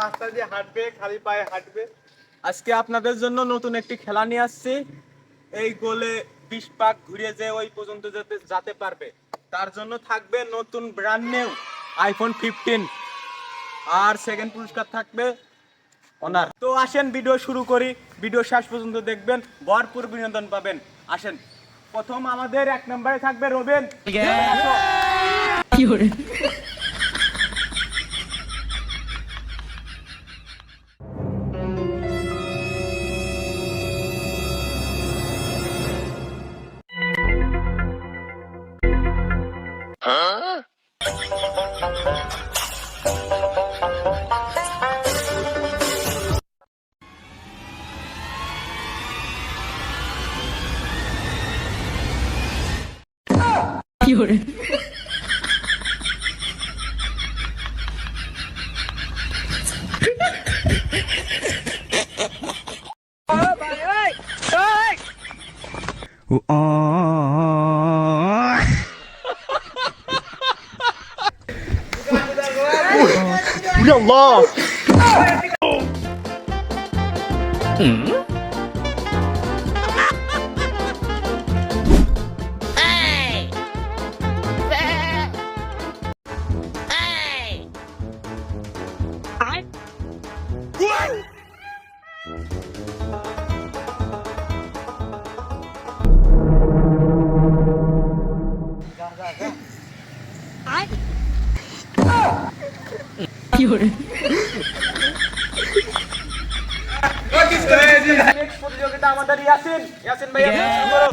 রাস্তা দিয়ে হাঁটবে, খালি পায়ে হাঁটবে। আজকে আপনাদের জন্য নতুন একটি খেলা নিয়ে আসছি। এই গোলে 20 পাক ঘুরিয়ে যে ওই পর্যন্ত যেতে পারবে, তার জন্য থাকবে নতুন ব্র্যান্ড নিউ আইফোন 15 আর সেকেন্ড পুরস্কার থাকবে অনার। তো আসেন ভিডিও শুরু করি, ভিডিও শেষ পর্যন্ত দেখবেন, ভরপুর বিনোদন পাবেন। আসেন, প্রথম আমাদের 1 নম্বরে থাকবে রবিন। কি করে কি করে Ya Allah! কি করে প্রতিযোগিতা আমাদের ইয়াসিন ভাই, শুরু করো।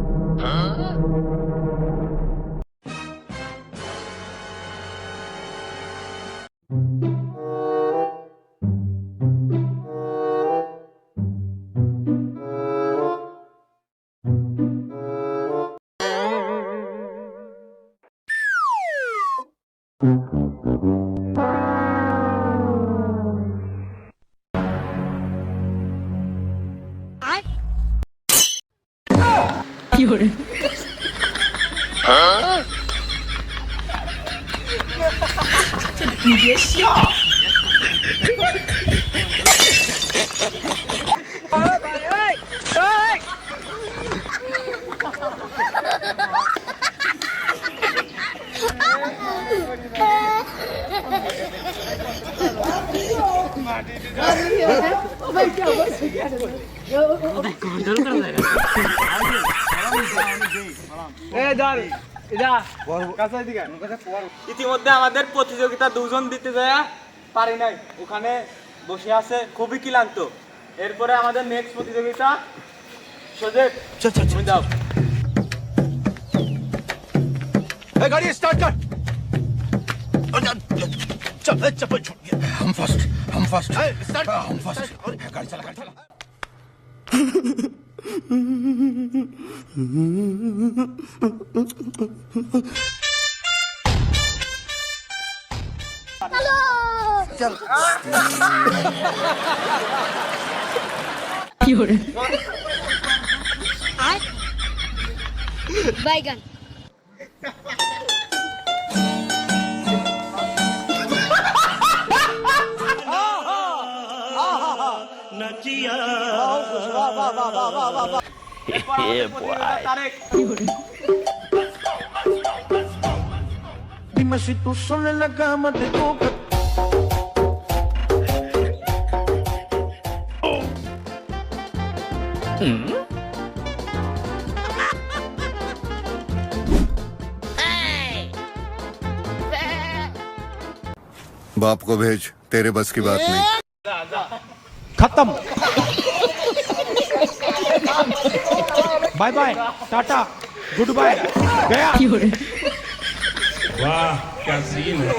কি করে ইতিমধ্যে আমাদের প্রতিযোগিতা দুজন দিতে যায় পারি নাই, ওখানে বসে আছে, খুবই ক্লান্ত। এরপরে আমাদের নেক্সট প্রতিযোগিতা সোজেব, তুমি দাও। गाड़ी स्टार्ट कर। चल चल हम फर्स्ट स्टार्ट हम फर्स्ट गाड़ी चला हेलो चल কি করে बैगन Dime si tú sola en la cama te toca. बाप को भेज, तेरे बस की बात नहीं। खत्म। Bye bye, tata, good bye, गया। वाह क्या सीन है,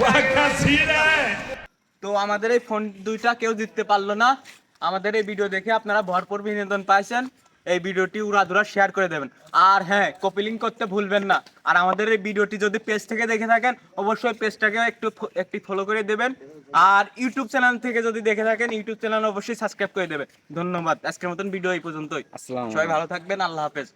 वाह क्या सीन है। তো আমাদের এই ফোন দুইটা কেউ জিততে পারলো না। আমাদের এই ভিডিও দেখে আপনারা ভরপুর বিনোদন পাইছেন। এই ভিডিওটি উড়াধুরা শেয়ার করে দেবেন, আর হ্যাঁ, কপি লিংক করতে ভুলবেন না। আর আমাদের এই ভিডিওটি যদি পেজ থেকে দেখে থাকেন, অবশ্যই পেজটাকে একটি ফলো করে দেবেন। আর ইউটিউব চ্যানেল থেকে যদি দেখে থাকেন, ইউটিউব চ্যানেল অবশ্যই সাবস্ক্রাইব করে দেবেন। ধন্যবাদ। আজকের মতন ভিডিও এই পর্যন্তই। সবাই ভালো থাকবেন, আল্লাহ হাফেজ।